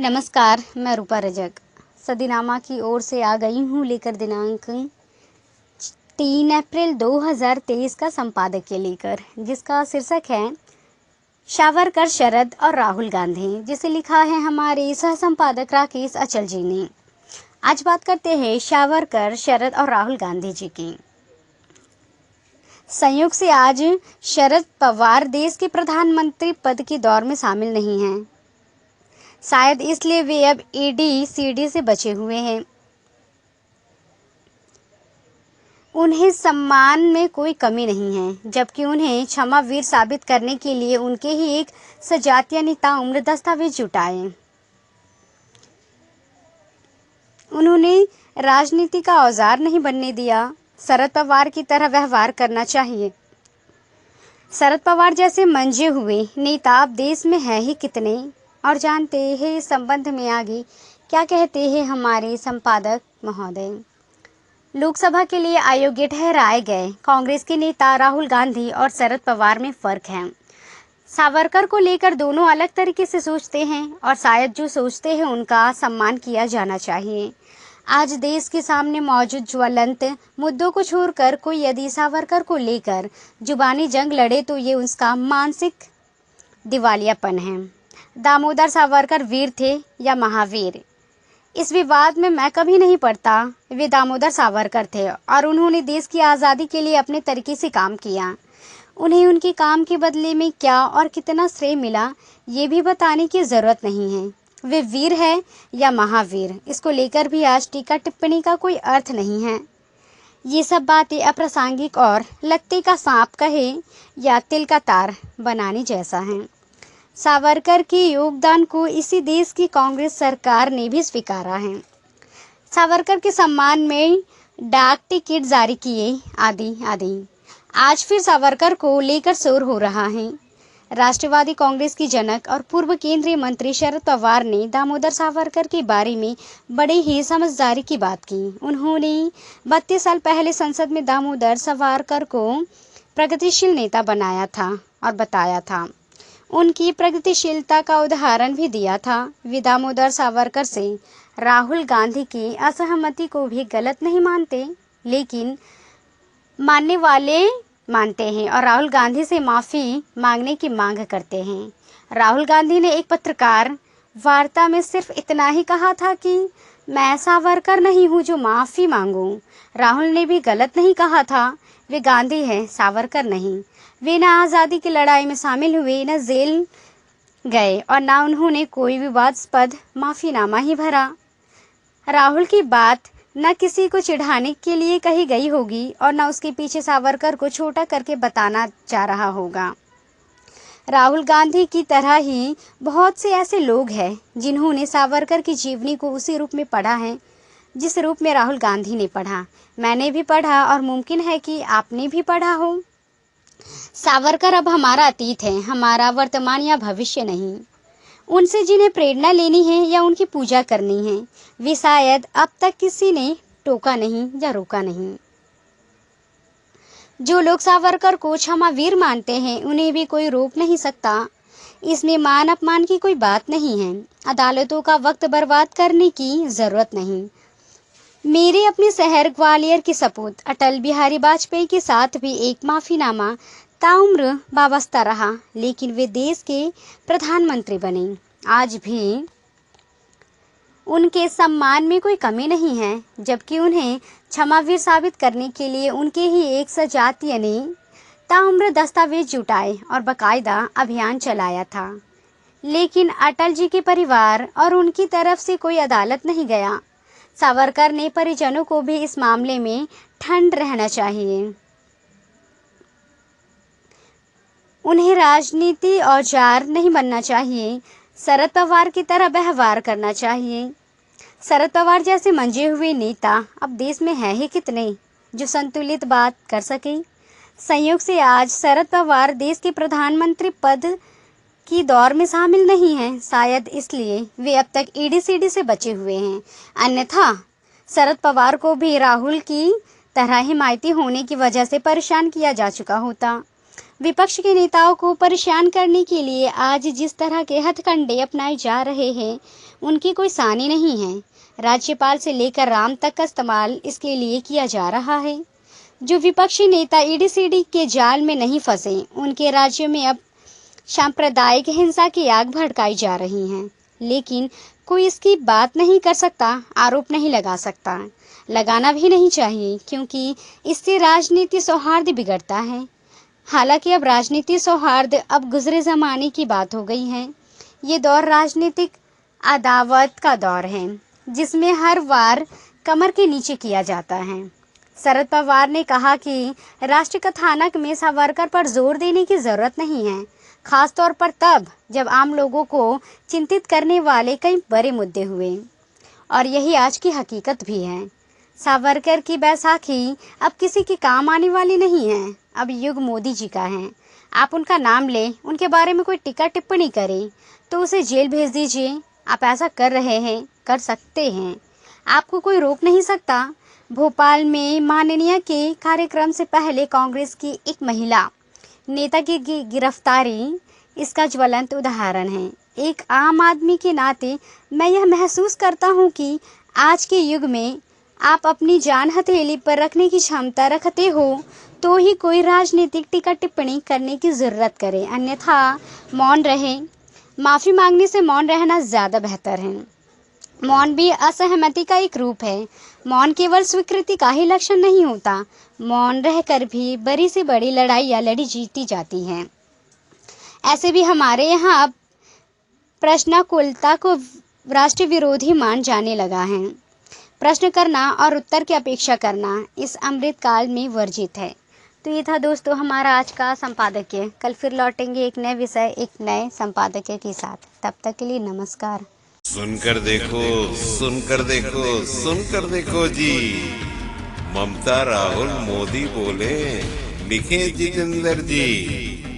नमस्कार, मैं रूपा रजक सदीनामा की ओर से आ गई हूँ लेकर दिनांक 3 अप्रैल 2023 का संपादकीय लेकर, जिसका शीर्षक है सावरकर, शरद और राहुल गांधी, जिसे लिखा है हमारे सह संपादक राकेश अचल जी ने। आज बात करते हैं सावरकर, शरद और राहुल गांधी जी की। संयोग से आज शरद पवार देश के प्रधानमंत्री पद के दौर में शामिल नहीं हैं। शायद इसलिए वे अब ईडी-सीडी से बचे हुए हैं। उन्हें सम्मान में कोई कमी नहीं है, जबकि उन्हें क्षमावीर साबित करने के लिए उनके ही एक सजातीय नेता उम्र दस्तावेज जुटाए। उन्होंने राजनीति का औजार नहीं बनने दिया। शरद पवार की तरह व्यवहार करना चाहिए। शरद पवार जैसे मंजे हुए नेता अब देश में है ही कितने। और जानते हैं इस संबंध में आगे क्या कहते हैं हमारे संपादक महोदय। लोकसभा के लिए अयोग्य ठहराए गए कांग्रेस के नेता राहुल गांधी और शरद पवार में फर्क है। सावरकर को लेकर दोनों अलग तरीके से सोचते हैं और शायद जो सोचते हैं उनका सम्मान किया जाना चाहिए। आज देश के सामने मौजूद ज्वलंत मुद्दों को छोड़कर कोई यदि सावरकर को लेकर जुबानी जंग लड़े तो ये उसका मानसिक दिवालियापन है। दामोदर सावरकर वीर थे या महावीर, इस विवाद में मैं कभी नहीं पड़ता। वे दामोदर सावरकर थे और उन्होंने देश की आज़ादी के लिए अपने तरीके से काम किया। उन्हें उनके काम के बदले में क्या और कितना श्रेय मिला ये भी बताने की ज़रूरत नहीं है। वे वीर है या महावीर, इसको लेकर भी आज टीका टिप्पणी का कोई अर्थ नहीं है। ये सब बातें अप्रासंगिक और लगते का सांप कहे या तिल का तार बनाने जैसा है। सावरकर के योगदान को इसी देश की कांग्रेस सरकार ने भी स्वीकारा है। सावरकर के सम्मान में डाक टिकट जारी किए आदि आदि। आज फिर सावरकर को लेकर शोर हो रहा है। राष्ट्रवादी कांग्रेस की जनक और पूर्व केंद्रीय मंत्री शरद पवार ने दामोदर सावरकर के बारे में बड़े ही समझदारी की बात की। उन्होंने 32 साल पहले संसद में दामोदर सावरकर को प्रगतिशील नेता बनाया था और बताया था। उनकी प्रगतिशीलता का उदाहरण भी दिया था। वे दामोदर सावरकर से राहुल गांधी की असहमति को भी गलत नहीं मानते, लेकिन मानने वाले मानते हैं और राहुल गांधी से माफ़ी मांगने की मांग करते हैं। राहुल गांधी ने एक पत्रकार वार्ता में सिर्फ इतना ही कहा था कि मैं सावरकर नहीं हूँ जो माफ़ी मांगूं। राहुल ने भी गलत नहीं कहा था, वे गांधी हैं, सावरकर नहीं। वे न आज़ादी की लड़ाई में शामिल हुए, न जेल गए और न उन्होंने कोई विवादास्पद माफ़ीनामा ही भरा। राहुल की बात न किसी को चिढ़ाने के लिए कही गई होगी और न उसके पीछे सावरकर को छोटा करके बताना जा रहा होगा। राहुल गांधी की तरह ही बहुत से ऐसे लोग हैं जिन्होंने सावरकर की जीवनी को उसी रूप में पढ़ा है जिस रूप में राहुल गांधी ने पढ़ा। मैंने भी पढ़ा और मुमकिन है कि आपने भी पढ़ा हो। सावरकर अब हमारा अतीत है, हमारा वर्तमान या भविष्य नहीं। उनसे जिन्हें प्रेरणा लेनी है या उनकी पूजा करनी है, वे शायद अब तक किसी ने टोका नहीं या रोका नहीं। जो लोग सावरकर को क्षमावीर मानते हैं उन्हें भी कोई रोक नहीं सकता। इसमें मान अपमान की कोई बात नहीं है। अदालतों का वक्त बर्बाद करने की ज़रूरत नहीं। मेरे अपने शहर ग्वालियर के सपूत अटल बिहारी वाजपेयी के साथ भी एक माफ़ीनामा ताउम्र वाबस्ता रहा, लेकिन वे देश के प्रधानमंत्री बने। आज भी उनके सम्मान में कोई कमी नहीं है, जबकि उन्हें क्षमावीर साबित करने के लिए उनके ही एक सजातीय ने ताउम्र दस्तावेज जुटाए और बाकायदा अभियान चलाया था। लेकिन अटल जी के परिवार और उनकी तरफ से कोई अदालत नहीं गया। सावरकर ने परिजनों को भी इस मामले में ठंड रहना चाहिए। उन्हें राजनीति औजार नहीं बनना चाहिए। शरद पवार की तरह व्यवहार करना चाहिए। शरद पवार जैसे मंजे हुए नेता अब देश में है ही कितने जो संतुलित बात कर सके। संयोग से आज शरद पवार देश के प्रधानमंत्री पद की दौर में शामिल नहीं हैं। शायद इसलिए वे अब तक ईडी-सीडी से बचे हुए हैं। अन्यथा शरद पवार को भी राहुल की तरह हिमायती होने की वजह से परेशान किया जा चुका होता। विपक्ष के नेताओं को परेशान करने के लिए आज जिस तरह के हथकंडे अपनाए जा रहे हैं, उनकी कोई सानी नहीं है। राज्यपाल से लेकर राम तक का इस्तेमाल इसके लिए किया जा रहा है। जो विपक्षी नेता ईडी-सीडी के जाल में नहीं फंसे, उनके राज्यों में अब सांप्रदायिक हिंसा की आग भड़काई जा रही है, लेकिन कोई इसकी बात नहीं कर सकता, आरोप नहीं लगा सकता, लगाना भी नहीं चाहिए, क्योंकि इससे राजनीति सौहार्द बिगड़ता है। हालांकि अब राजनीति सौहार्द अब गुजरे ज़माने की बात हो गई है। ये दौर राजनीतिक अदावत का दौर है, जिसमें हर वार कमर के नीचे किया जाता है। शरद पवार ने कहा कि राष्ट्रीय कथानक में सावरकर पर जोर देने की ज़रूरत नहीं है, खास तौर पर तब जब आम लोगों को चिंतित करने वाले कई बड़े मुद्दे हुए, और यही आज की हकीकत भी है। सावरकर की बैसाखी अब किसी के काम आने वाली नहीं है, अब युग मोदी जी का है। आप उनका नाम लें, उनके बारे में कोई टीका टिप्पणी करें तो उसे जेल भेज दीजिए। आप ऐसा कर रहे हैं, कर सकते हैं, आपको कोई रोक नहीं सकता। भोपाल में माननीय के कार्यक्रम से पहले कांग्रेस की एक महिला नेता की गिरफ्तारी इसका ज्वलंत उदाहरण है। एक आम आदमी के नाते मैं यह महसूस करता हूं कि आज के युग में आप अपनी जान हथेली पर रखने की क्षमता रखते हो तो ही कोई राजनीतिक टीका टिप्पणी करने की ज़रूरत करे, अन्यथा मौन रहें। माफ़ी मांगने से मौन रहना ज़्यादा बेहतर है। मौन भी असहमति का एक रूप है। मौन केवल स्वीकृति का ही लक्षण नहीं होता, मौन रहकर भी बड़ी से बड़ी लड़ाइयाँ लड़ी जीती जाती हैं। ऐसे भी हमारे यहाँ अब प्रश्नाकुलता को राष्ट्र विरोधी मान जाने लगा है। प्रश्न करना और उत्तर की अपेक्षा करना इस अमृत काल में वर्जित है। तो ये था दोस्तों हमारा आज का संपादकीय। कल फिर लौटेंगे एक नए विषय, एक नए संपादकीय के साथ। तब तक के लिए नमस्कार। सुनकर देखो, सुनकर देखो, सुनकर देखो जी। ममता राहुल मोदी बोले, लिखे जितेंद्र जी।